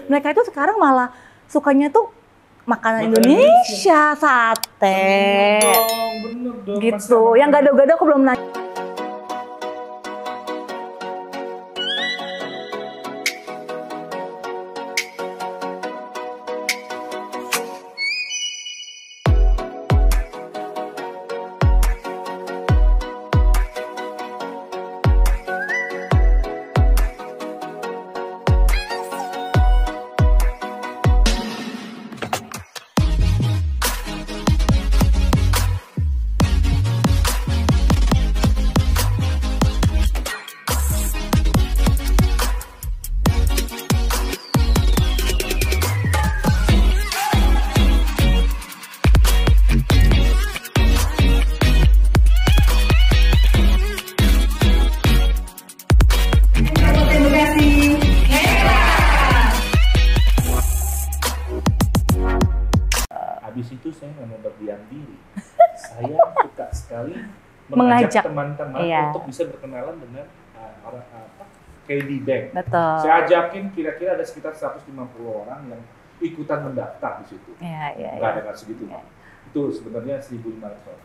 Mereka itu sekarang malah sukanya tuh makanan Indonesia, sate. Bener dong. Gitu. Yang gado-gado aku belum nanya. Habis itu saya nggak mau berdiam diri. Saya suka sekali Mengajak. teman-teman Iya. untuk bisa berkenalan dengan orang KB Bank. Betul. Saya ajakin kira-kira ada sekitar 150 orang yang ikutan mendaftar di situ. Iya. Nggak ada segitu, Pak. Itu sebenarnya 1.500 orang.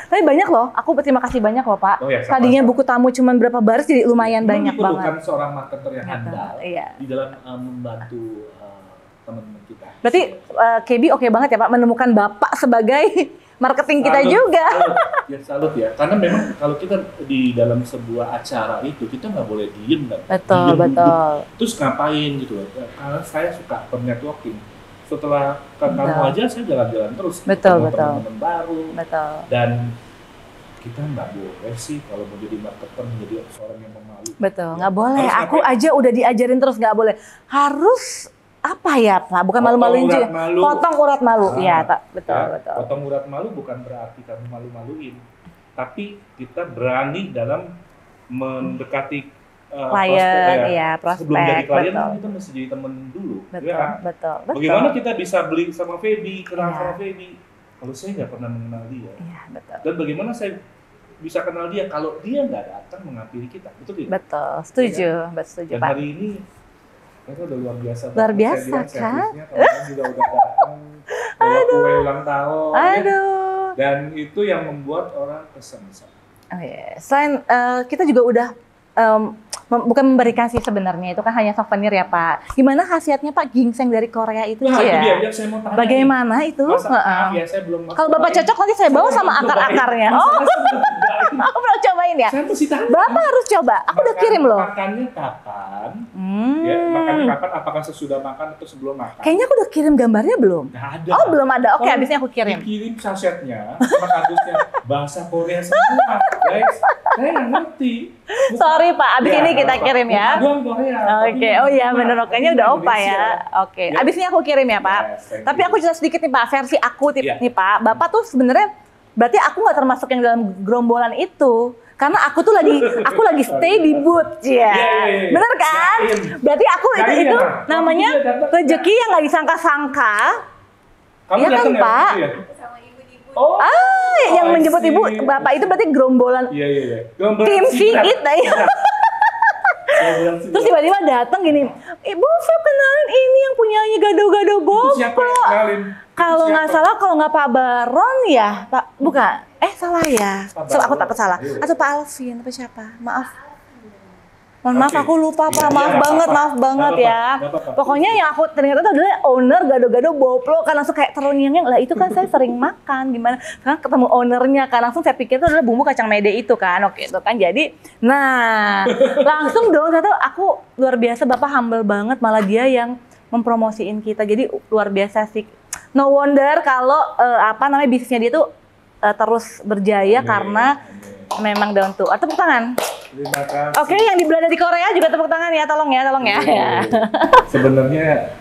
Tapi banyak loh, aku berterima kasih banyak loh Pak. Oh ya, sama-sama. Tadinya buku tamu cuma berapa baris jadi lumayan banyak banget. Diperlukan seorang marketer yang Betul, handal iya. di dalam membantu teman-teman kita. Berarti KB oke banget ya Pak menemukan Bapak sebagai marketing kita juga. Salut ya. Karena memang kalau kita di dalam sebuah acara itu kita nggak boleh diem kan. Betul, Diem, betul. duduk. Terus ngapain gitu loh. Karena saya suka networking. Setelah ke kamu aja saya jalan-jalan terus. Betul, ketemu betul. teman-teman baru. Betul. Dan kita nggak boleh sih kalau mau jadi marketer menjadi seorang yang pemalu. Betul, Ya, nggak boleh. harus Aku ngapain? aja udah diajarin terus nggak boleh. Harus apa ya Pak? Bukan Potong malu-maluin urat juga. malu. Potong urat malu. Ah, Iya, tak. Betul, Ya, betul. potong urat malu bukan berarti kamu malu-maluin, tapi kita berani dalam mendekati Klien, iya, prospek. Sebelum jadi klien betul. kita mesti jadi teman dulu. Betul, Ya kan? betul, betul. Bagaimana kita bisa beli sama Feby, kenal Iya. sama Feby, kalau saya nggak pernah mengenal dia. Iya, betul. Dan bagaimana saya bisa kenal dia kalau dia nggak datang menghampiri kita, betul tidak? Betul, setuju, setuju Dan Pak. hari ini mereka udah luar biasa. Luar banget. biasa, Saya bilang kan? servisnya teman-teman juga udah datang, bawa kue ulang tahun. ya. Aduh. Dan itu yang membuat orang kesan-kesan. Oh iya. Selain kita juga udah bukan memberikan sih sebenarnya, itu kan hanya souvenir ya Pak. Gimana khasiatnya Pak ginseng dari Korea itu? Nah, itu ya? dia yang saya mau tanya. Bagaimana itu? Masa, Heeh. ya saya belum. Kalau Bapak cocok nanti saya bawa sama akar-akarnya. Oh, aku belum cobain ya. Saya mesti tahu. Bapak harus coba. Aku udah kirim loh. Makannya kapan? Ya, makannya kapan? Apakah sesudah makan atau sebelum makan? Kayaknya aku udah kirim gambarnya belum? Nggak ada. Oh, belum ada. Oke, Oh, habisnya aku kirim. Dikirim sasetnya, sama kardusnya bahasa Korea semua, guys. Saya nggak ngerti. Sorry Pak, abis ini kita apa-apa. kirim ya. Bukan doang Korea. Oke, oh iya bener, kayaknya udah opa ya. Oke, Ya. abis ini aku kirim ya Pak. Yes, thank Tapi you. aku cerita sedikit nih Pak, versi aku Iya. nih Pak. Bapak tuh sebenarnya berarti aku nggak termasuk yang dalam gerombolan itu. Karena aku tuh lagi stay di booth ya. Iya. Bener kan? Yakin. Berarti aku Yakin itu ya, Pak? namanya Kamu juga datang, rezeki yang nggak disangka-sangka. Kamu Iya kan, datang ya, Pak? waktu itu ya? Oh, Yang I menjemput see. ibu, Bapak itu berarti gerombolan Iya. tim Sigit ya. Terus tiba-tiba datang gini, Ibu Feb kenalin ini yang punyanya gado-gado Siapa yang Boplo. kenalin? Kalau Itu nggak siapa? salah, kalau nggak Pak Baron ya, Pak bukan? Salah ya. Pak So, aku Baron. takut salah. Ayo. Atau Pak Alvin, apa siapa? Maaf. Mohon maaf, Oke. aku lupa Pak. Iya, Maaf nggak banget, apa-apa. maaf banget Nggak ya. apa-apa, nggak apa-apa. Pokoknya yang aku ternyata itu adalah owner gado-gado Boplo. Kan langsung kayak terenyang-nyang. Lah itu kan saya sering makan. Gimana? Karena ketemu ownernya kan. Langsung saya pikir itu adalah bumbu kacang mede itu kan. Oke, itu kan. Jadi, nah langsung dong. Ternyata aku luar biasa. Bapak humble banget. Malah dia yang mempromosiin kita. Jadi luar biasa sih. No wonder kalau bisnisnya dia tuh terus berjaya karena memang down to earth. Tepuk tangan. Terima kasih. Oke, yang di Belanda di Korea juga tepuk tangan ya, tolong ya. Sebenarnya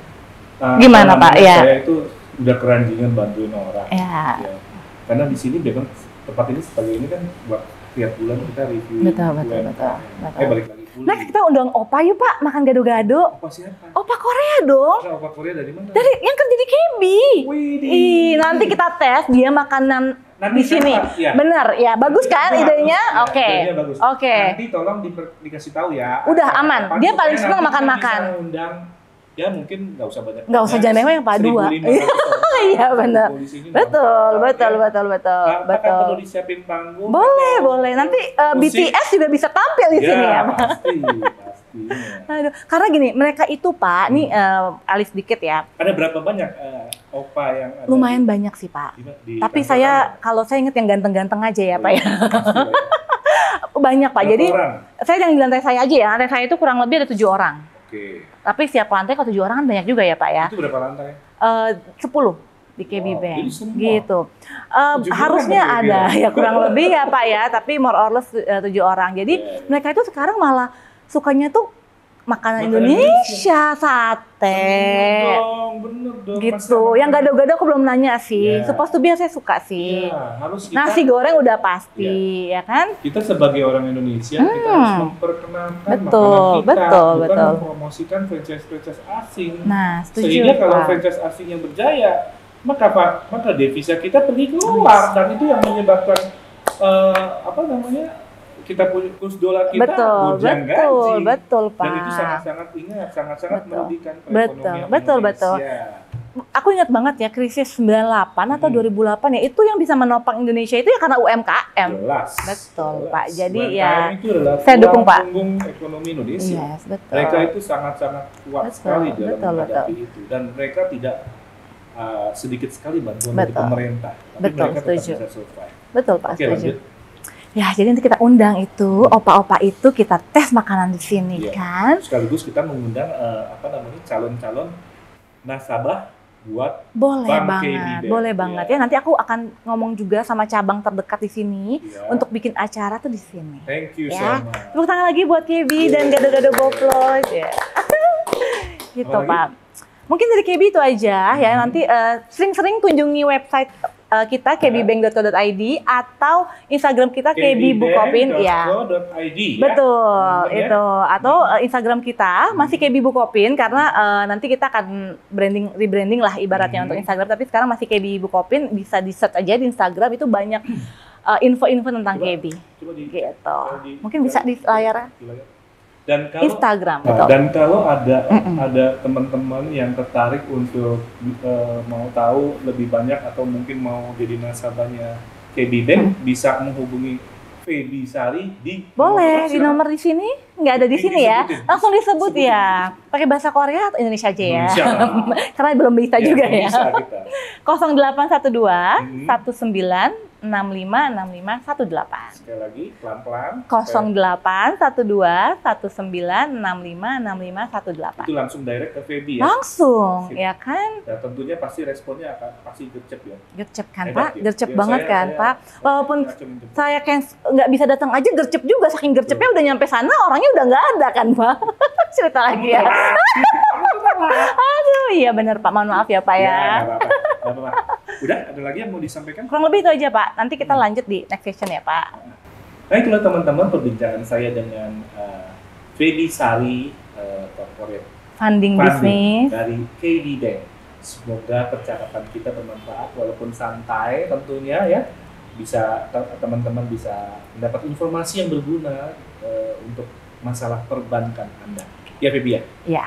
Gimana, Pak? Ya. Saya itu udah keranjingan bantuin orang. Ya. Ya. Karena di sini memang tempat ini sebagai ini kan buat tiap bulan kita review. Betul. Balik lagi pulih. Nah, kita undang Opa yuk Pak, makan gado-gado. Opa siapa? Opa Korea dong. Opa Korea dari mana? Dari yang kerja di KB. Widih. Ih, nanti kita tes dia makanan Nanti di sini. siapa? Ya. Bener, ya. Bagus kan Bagus, idenya? ya, Oke. idenya bagus. Oke. Nanti tolong dikasih tahu ya. Udah aman. Dia paling Supaya senang nanti kita makan-makan. bisa undang ya mungkin nggak usah banyak. Nggak usah jangan mewah yang Pak 2. Iya benar. Betul. Apakah perlu disiapin panggung? Boleh. Nanti BTS juga bisa tampil di sini ya, Pak. Pastinya. Aduh, karena gini, mereka itu Pak, nih alis dikit ya. Ada berapa banyak opa yang ada? Lumayan banyak sih Pak. Tapi kalau saya inget yang ganteng-ganteng aja ya Pak ya. Banyak Pak. Jadi saya yang di lantai saya aja ya. Lantai saya itu kurang lebih ada 7 orang. Oke. Tapi setiap lantai kalau 7 orang kan banyak juga ya Pak ya. Itu berapa lantai? 10 di KB Bank gitu. orang Harusnya ada ya? ya kurang lebih ya Pak ya. Tapi more or less 7 orang. Jadi mereka itu sekarang malah sukanya tuh makanan Indonesia, sate, bener dong, gitu. Yang gado-gado aku belum nanya sih. Supposed to be saya suka sih. Harus nasi goreng udah pasti, ya kan? Kita sebagai orang Indonesia kita harus memperkenalkan betul, makanan kita, bukan betul. mempromosikan franchise asing. Nah, setuju. Sehingga kalau franchise asing yang berjaya, maka devisa kita pergi keluar dan itu yang menyebabkan kita punya kurs dolar kita gonjang ganjing. Betul, Pak. Dan itu sangat merugikan perekonomian betul. Indonesia. Aku ingat banget ya krisis 98 atau 2008 ya, itu yang bisa menopang Indonesia itu ya karena UMKM. Jelas. Betul, Pak. Jadi UMKM ya itu adalah saya dukung Pak. Punggung ekonomi Indonesia. Yes, betul. Mereka itu sangat kuat sekali dalam menghadapi itu dan mereka tidak sedikit sekali bantuan dari pemerintah. Tapi mereka tetap bisa survive. Betul, Pak. Oke, setuju. lanjut. Ya, jadi nanti kita undang itu opa-opa itu kita tes makanan di sini kan. Sekaligus kita mengundang calon-calon nasabah buat boleh banget ya. Nanti aku akan ngomong juga sama cabang terdekat di sini untuk bikin acara tuh di sini. Thank you so ya. much. Tepuk tangan lagi buat KB dan gado-gado Boplos ya. Gitu Pak. Mungkin dari KB itu aja ya. Nanti sering-sering kunjungi website kita kbbank.co.id atau Instagram kita kbbukopin ya. Betul, itu atau Instagram kita masih KB Bukopin karena nanti kita akan rebranding lah ibaratnya untuk Instagram, tapi sekarang masih KB Bukopin, bisa di-search aja di Instagram, itu banyak info-info tentang KB. Gitu. Mungkin bisa di layar dan kalau, Instagram. Dan kalau ada teman-teman yang tertarik untuk mau tahu lebih banyak atau mungkin mau jadi nasabahnya KB Bank, bisa menghubungi Feby Sari di nomor di sini, nggak ada di sini ya, langsung disebut ya. Pakai bahasa Korea atau Indonesia aja ya? Karena belum bisa juga ya. 0812 19 656518. Sekali lagi pelan-pelan. 0812 19656518. Itu langsung direct ke Feby ya. Langsung, ya kan? Dan tentunya pasti responnya pasti gercep ya. Gercep kan Pak, gercep banget kan Pak. Walaupun saya kayak nggak bisa datang aja, gercep juga. Saking gercepnya udah nyampe sana, orangnya udah nggak ada kan Pak. Cerita lagi ya. Aduh, iya benar Pak. Mohon maaf ya Pak ya. Udah, ada lagi yang mau disampaikan? Kurang lebih itu aja Pak. Nanti kita lanjut di next session ya Pak. Baiklah teman-teman, perbincangan saya dengan Feby Sari, corporate funding bisnis dari KB Bank. Semoga percakapan kita bermanfaat walaupun santai tentunya ya. Bisa teman-teman bisa mendapat informasi yang berguna untuk masalah perbankan Anda. Ya Feby ya? Iya.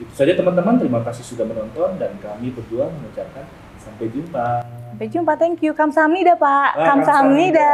Itu saja teman-teman, terima kasih sudah menonton dan kami berdua mengucapkan sampai jumpa. Sampai jumpa, thank you. Kamsahamnida Pak. Kamsahamnida.